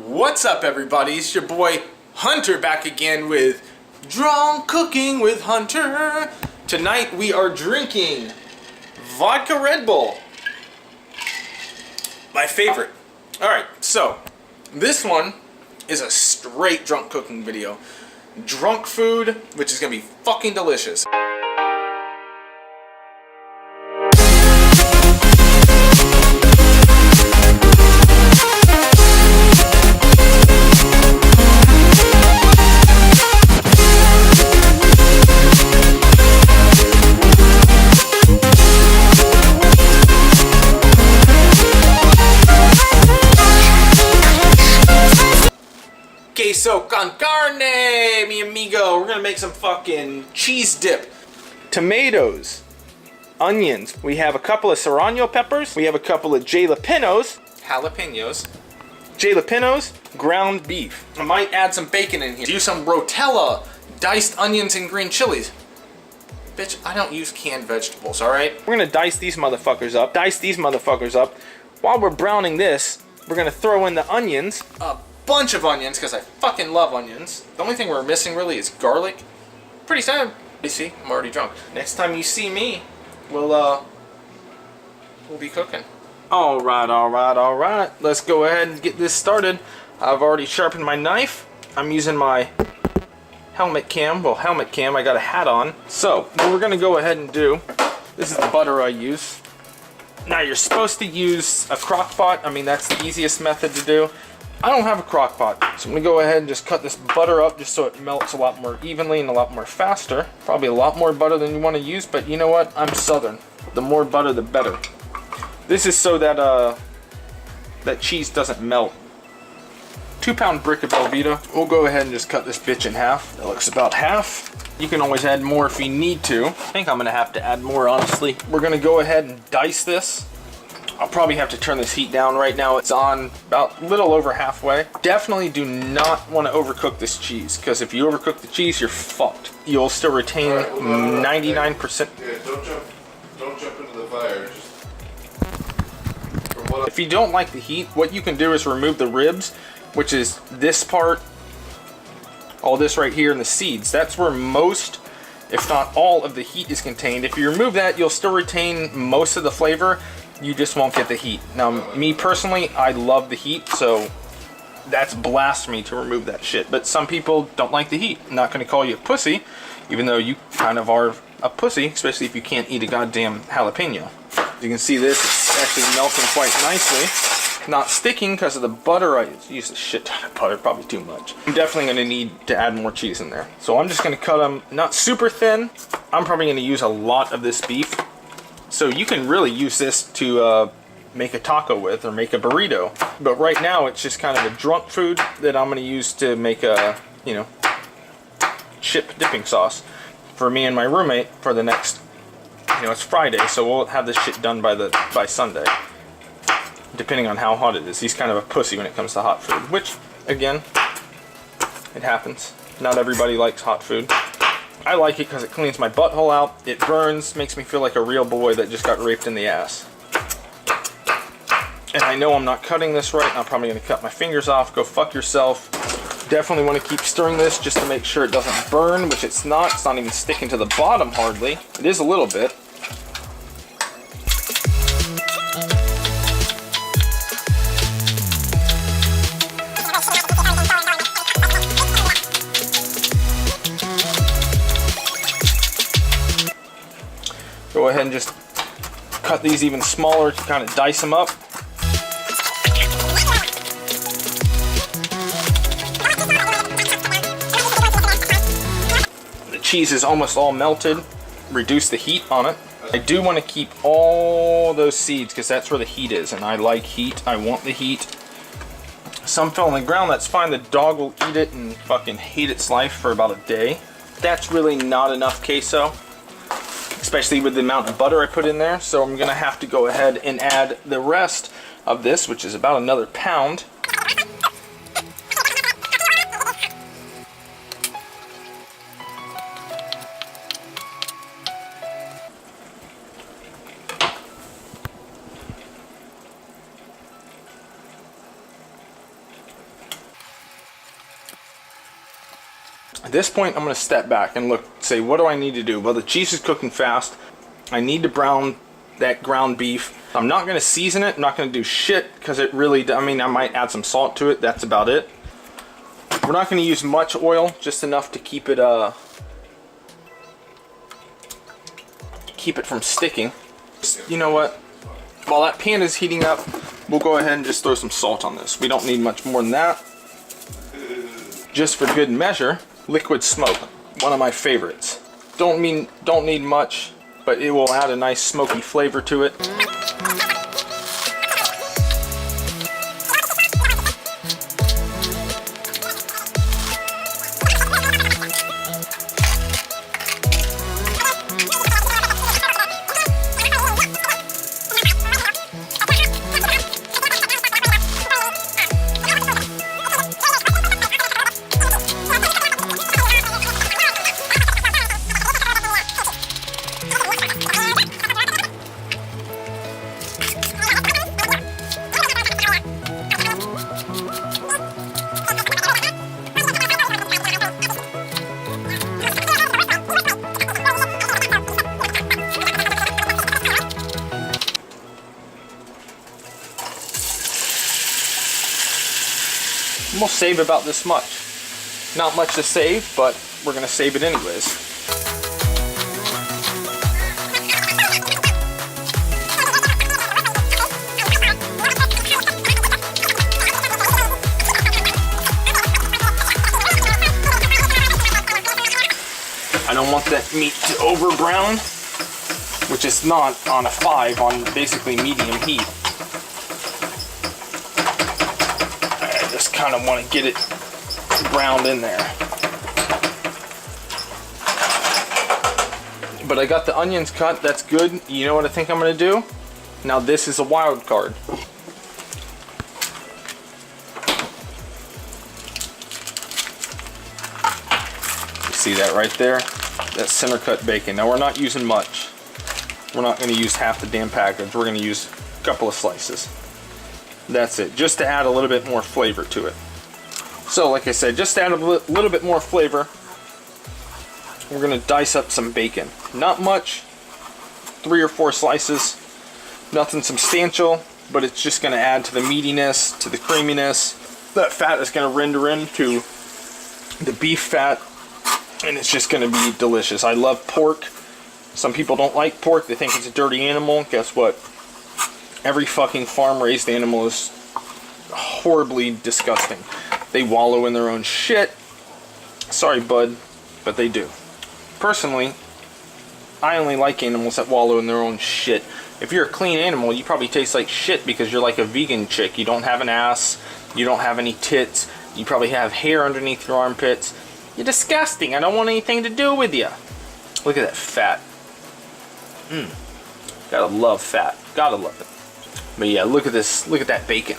What's up, everybody? It's your boy Hunter back again with Drunk Cooking with Hunter. Tonight we are drinking vodka Red Bull. My favorite. Alright, so this one is a straight drunk cooking video. Drunk food, which is going to be fucking delicious. Queso con carne, mi amigo. We're gonna make some fucking cheese dip. Tomatoes, onions. We have a couple of serrano peppers. We have a couple of jalapenos, ground beef. I might add some bacon in here. Do some rotella, diced onions and green chilies. Bitch, I don't use canned vegetables, alright? We're gonna dice these motherfuckers up. While we're browning this, we're gonna throw in the onions. Bunch of onions because I fucking love onions. The only thing we're missing really is garlic. Pretty sad. You see, I'm already drunk. Next time you see me, we'll be cooking. All right. Let's go ahead and get this started. I've already sharpened my knife. I'm using my helmet cam. Well, helmet cam. I got a hat on. So what we're gonna go ahead and do. This is the butter I use. Now you're supposed to use a crock pot. I mean, that's the easiest method to do. I don't have a crock pot, so I'm going to go ahead and just cut this butter up just so it melts a lot more evenly and a lot more faster. Probably a lot more butter than you want to use, but you know what? I'm Southern. The more butter, the better. This is so that that cheese doesn't melt. 2-pound brick of Velveeta. We'll go ahead and just cut this bitch in half. That looks about half. You can always add more if you need to. I think I'm going to have to add more, honestly. We're going to go ahead and dice this. I'll probably have to turn this heat down. Right now it's on about a little over halfway. Definitely do not want to overcook this cheese, because if you overcook the cheese, you're fucked. You'll still retain 99%. Yeah, don't jump into the fire. If you don't like the heat, what you can do is remove the ribs, which is this part, all this right here, and the seeds. That's where most, if not all, of the heat is contained. If you remove that, you'll still retain most of the flavor. You just won't get the heat. Now, me personally, I love the heat, so that's blasphemy to remove that shit. But some people don't like the heat. I'm not going to call you a pussy, even though you kind of are a pussy, especially if you can't eat a goddamn jalapeno. You can see this, it's actually melting quite nicely. Not sticking because of the butter. I used a shit ton of butter, probably too much. I'm definitely going to need to add more cheese in there. So I'm just going to cut them not super thin. I'm probably going to use a lot of this beef. So you can really use this to make a taco with or make a burrito. But right now it's just kind of a drunk food that I'm going to use to make a, chip dipping sauce for me and my roommate for the next, it's Friday, so we'll have this shit done by Sunday. Depending on how hot it is. He's kind of a pussy when it comes to hot food, which, again, it happens. Not everybody likes hot food. I like it because it cleans my butthole out, it burns, makes me feel like a real boy that just got raped in the ass. And I know I'm not cutting this right, and I'm probably going to cut my fingers off. Go fuck yourself. Definitely want to keep stirring this just to make sure it doesn't burn, which it's not. It's not even sticking to the bottom hardly. It is a little bit. Go ahead and just cut these even smaller to kind of dice them up. The cheese is almost all melted. Reduce the heat on it. I do want to keep all those seeds because that's where the heat is, and I like heat. I want the heat. Some fell on the ground, that's fine. The dog will eat it and fucking hate its life for about a day. That's really not enough queso, especially with the amount of butter I put in there. So I'm gonna have to go ahead and add the rest of this, which is about another pound. At this point, I'm going to step back and look, say, what do I need to do? Well, the cheese is cooking fast. I need to brown that ground beef. I'm not going to season it. I'm not going to do shit because it really, I mean, I might add some salt to it. That's about it. We're not going to use much oil, just enough to keep it from sticking. You know what? While that pan is heating up, we'll go ahead and just throw some salt on this. We don't need much more than that. Just for good measure, liquid smoke, one of my favorites. Don't need much, but it will add a nice smoky flavor to it. We'll save about this much. Not much to save, but we're gonna save it anyways. I don't want that meat to over brown, which is not on a 5 on basically medium heat. Kind of want to get it browned in there. But I got the onions cut, that's good. You know what I think I'm going to do? Now this is a wild card. You see that right there? That's center cut bacon. Now we're not using much. We're not going to use half the damn package. We're going to use a couple of slices. That's it, just to add a little bit more flavor to it. So like I said, just to add a little bit more flavor, we're going to dice up some bacon. Not much, 3 or 4 slices, nothing substantial, but it's just going to add to the meatiness, to the creaminess. That fat is going to render into the beef fat, and it's just going to be delicious. I love pork. Some people don't like pork, they think it's a dirty animal. Guess what? Every fucking farm-raised animal is horribly disgusting. They wallow in their own shit. Sorry, bud, but they do. Personally, I only like animals that wallow in their own shit. If you're a clean animal, you probably taste like shit because you're like a vegan chick. You don't have an ass. You don't have any tits. You probably have hair underneath your armpits. You're disgusting. I don't want anything to do with you. Look at that fat. Gotta love fat. Gotta love it. But yeah, look at this. Look at that bacon.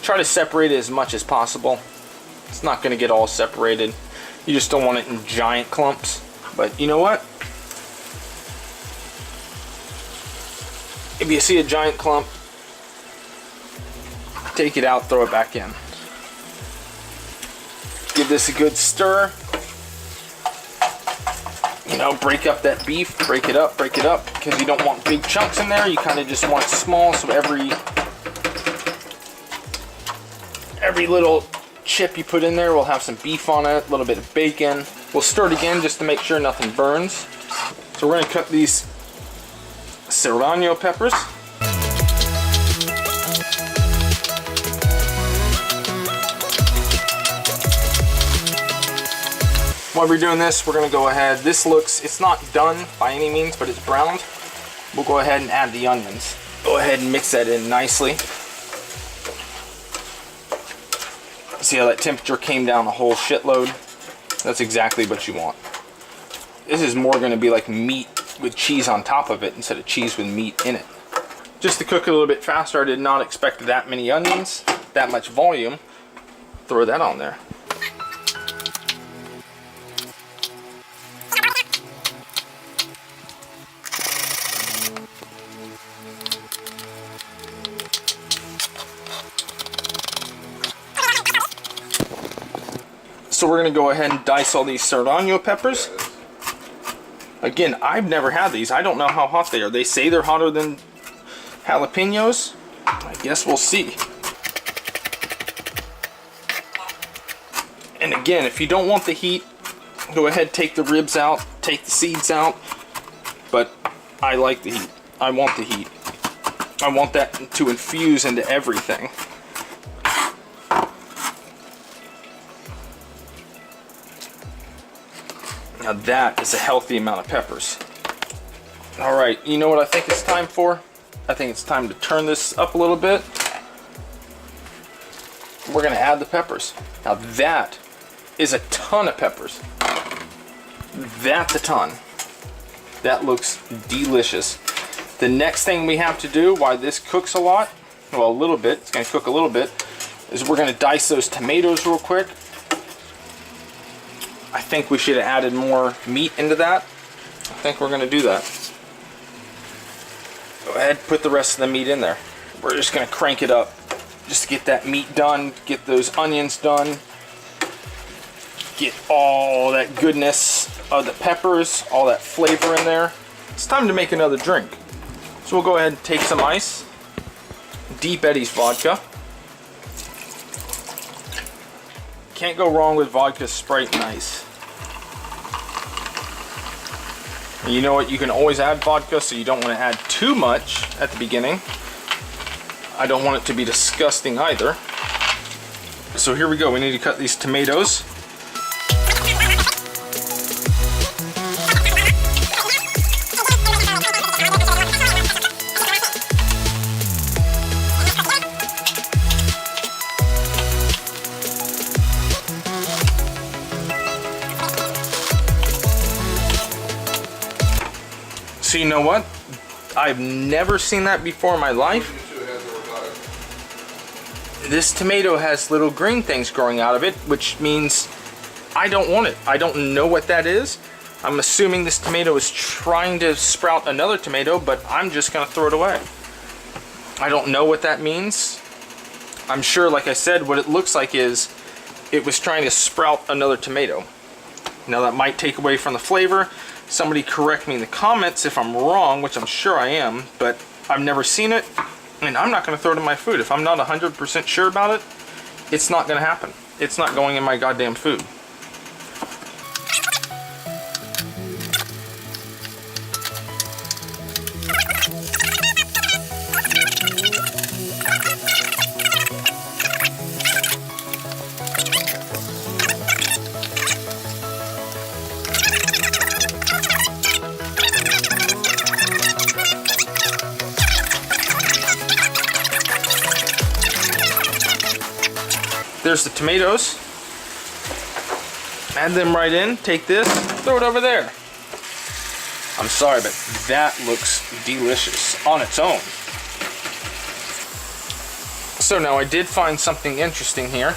Try to separate it as much as possible. It's not going to get all separated. You just don't want it in giant clumps. But you know what? If you see a giant clump, take it out, throw it back in. Give this a good stir. You know, break up that beef, break it up, because you don't want big chunks in there. You kind of just want small, so every little chip you put in there will have some beef on it, a little bit of bacon. We'll stir it again just to make sure nothing burns. So we're going to cut these serrano peppers. While we're doing this, we're going to go ahead. This looks, it's not done by any means, but it's browned. We'll go ahead and add the onions. Go ahead and mix that in nicely. See how that temperature came down a whole shitload? That's exactly what you want. This is more going to be like meat with cheese on top of it instead of cheese with meat in it. Just to cook it a little bit faster, I did not expect that many onions, that much volume. Throw that on there. So we're gonna go ahead and dice all these serrano peppers. Again, I've never had these. I don't know how hot they are. They say they're hotter than jalapenos. I guess we'll see. And again, if you don't want the heat, go ahead, take the ribs out, take the seeds out. But I like the heat. I want the heat. I want that to infuse into everything. Now that is a healthy amount of peppers. Alright, you know what I think it's time for? I think it's time to turn this up a little bit. We're going to add the peppers. Now that is a ton of peppers. That's a ton. That looks delicious. The next thing we have to do while this cooks a lot, well, a little bit, it's going to cook a little bit, is we're going to dice those tomatoes real quick. I think we should have added more meat into that. I think we're going to do that. Go ahead, put the rest of the meat in there. We're just going to crank it up just to get that meat done, get those onions done, get all that goodness of the peppers, all that flavor in there. It's time to make another drink. So we'll go ahead and take some ice, Deep Eddy's vodka. Can't go wrong with vodka, Sprite, and ice. And you know what? You can always add vodka, so you don't want to add too much at the beginning. I don't want it to be disgusting either. So here we go. We need to cut these tomatoes. So you know what? I've never seen that before in my life. This tomato has little green things growing out of it, which means I don't want it. I don't know what that is. I'm assuming this tomato is trying to sprout another tomato, but I'm just gonna throw it away. I don't know what that means. I'm sure, like I said, what it looks like is it was trying to sprout another tomato. Now that might take away from the flavor. Somebody correct me in the comments if I'm wrong, which I'm sure I am, but I've never seen it, and I'm not going to throw it in my food. If I'm not 100% sure about it, it's not going to happen. It's not going in my goddamn food. There's the tomatoes. Add them right in. Take this, throw it over there. I'm sorry, but that looks delicious on its own. So now I did find something interesting here.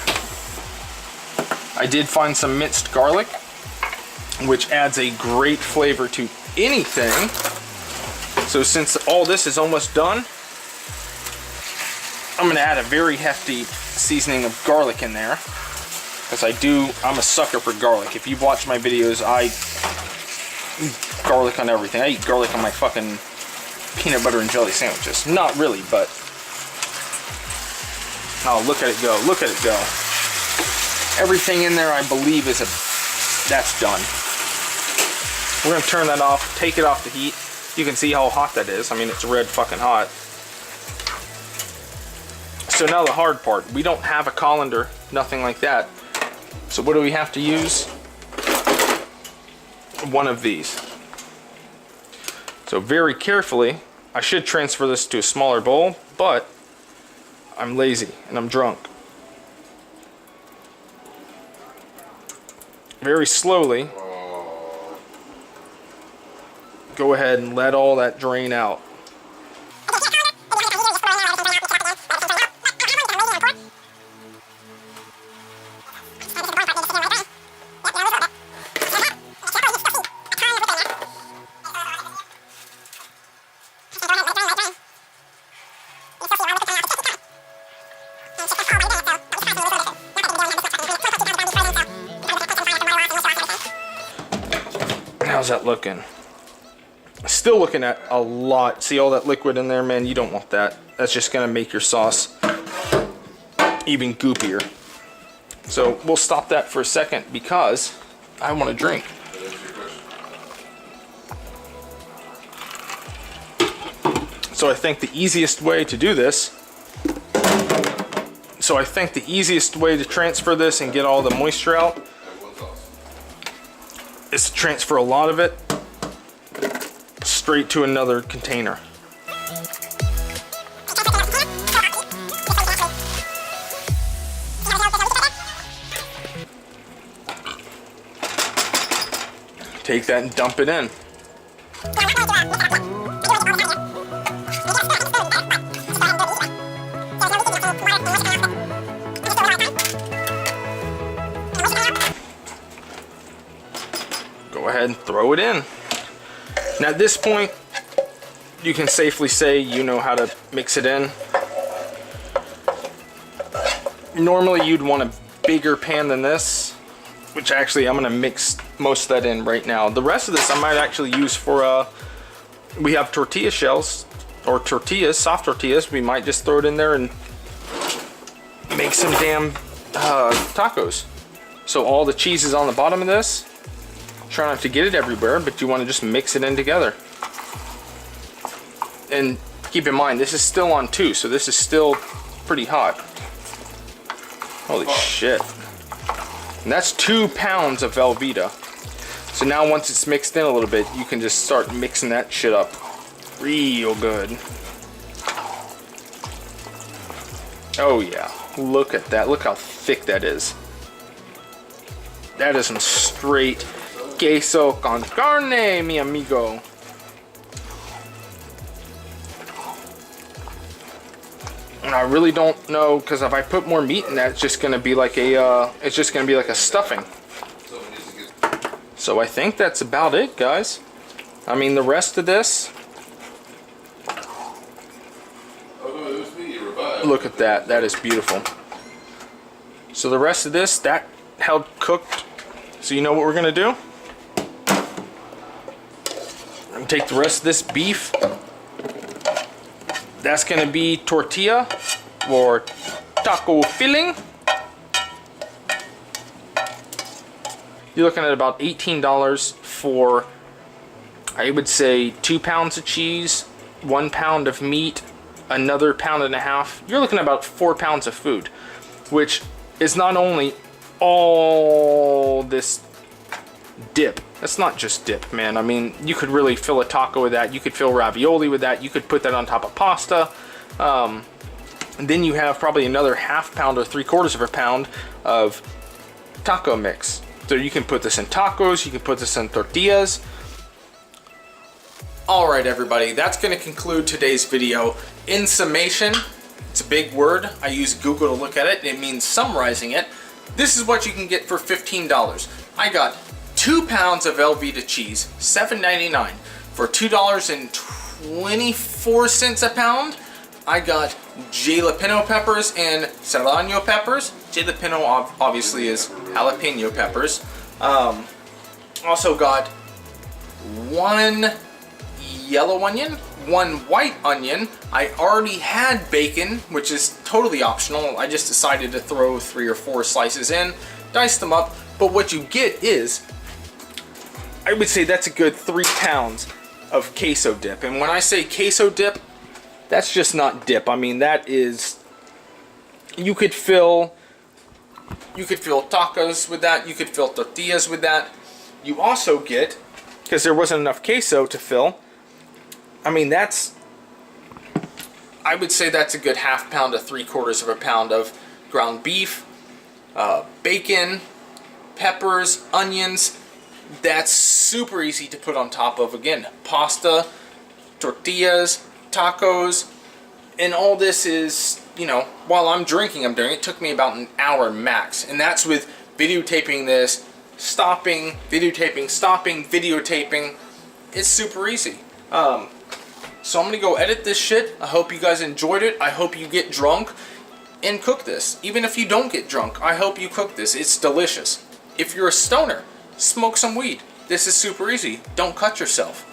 I did find some minced garlic, which adds a great flavor to anything. So since all this is almost done, I'm gonna add a very hefty seasoning of garlic in there, because I'm a sucker for garlic. If you've watched my videos, I eat garlic on everything. I eat garlic on my fucking peanut butter and jelly sandwiches. Not really, but oh, look at it go, look at it go. Everything in there, I believe, that's done. We're gonna turn that off, take it off the heat. You can see how hot that is. I mean, it's red fucking hot. So now the hard part. We don't have a colander, nothing like that. So what do we have to use? One of these. So very carefully, I should transfer this to a smaller bowl, but I'm lazy and I'm drunk. Very slowly, go ahead and let all that drain out. that looking? Still looking at a lot. See all that liquid in there, man? You don't want that. That's just gonna make your sauce even goopier. So we'll stop that for a second because I want to drink. So I think the easiest way to do this, to transfer this and get all the moisture out is to transfer a lot of it straight to another container. Take that and dump it in. Go ahead and throw it in. Now at this point, you can safely say you know how to mix it in. Normally you'd want a bigger pan than this, which actually I'm gonna mix most of that in right now. The rest of this I might actually use for, we have tortilla shells, or tortillas, soft tortillas. We might just throw it in there and make some damn tacos. So all the cheese is on the bottom of this. Try not to get it everywhere, but you want to just mix it in together. And keep in mind, this is still on 2, so this is still pretty hot. Holy shit. And that's 2 pounds of Velveeta. So now once it's mixed in a little bit, you can just start mixing that shit up real good. Oh yeah, look at that. Look how thick that is. That is some straight queso con carne, mi amigo. And I really don't know, because if I put more meat in that, it's just gonna be like a stuffing. So I think that's about it, guys. I mean, the rest of this, look at that. That is beautiful. So the rest of this, that held cooked. So you know what we're gonna do? I'm gonna take the rest of this beef. That's gonna be tortilla or taco filling. You're looking at about $18 for, I would say, 2 pounds of cheese, 1 pound of meat, another 1.5 pounds. You're looking at about 4 pounds of food, which is not only all this dip. That's not just dip, man. I mean, you could really fill a taco with that. You could fill ravioli with that. You could put that on top of pasta. And then you have probably another 1/2 pound or 3/4 pound of taco mix. So you can put this in tacos. You can put this in tortillas. All right, everybody. That's going to conclude today's video. In summation, it's a big word. I use Google to look at it. It means summarizing it. This is what you can get for $15. I got 2 pounds of Velveeta cheese, $7.99 for $2.24 a pound. I got Jalapeno peppers and Serrano peppers. Jalapeno obviously is jalapeno peppers. Also got 1 yellow onion, 1 white onion. I already had bacon, which is totally optional. I just decided to throw 3 or 4 slices in, dice them up. But what you get is, I would say that's a good 3 pounds of queso dip. And when I say queso dip, that's just not dip. I mean, that is, you could fill tacos with that. You could fill tortillas with that. You also get, because there wasn't enough queso to fill, I mean, that's, I would say that's a good 1/2 pound to 3/4 pound of ground beef, bacon, peppers, onions. That's super easy to put on top of, again, pasta, tortillas, tacos, and all this is, you know, while I'm drinking, it took me about an hour max, and that's with videotaping this, stopping, videotaping, stopping, videotaping. It's super easy. So I'm gonna go edit this shit. I hope you guys enjoyed it. I hope you get drunk and cook this. Even if you don't get drunk, I hope you cook this. It's delicious. If you're a stoner, smoke some weed. This is super easy. Don't cut yourself.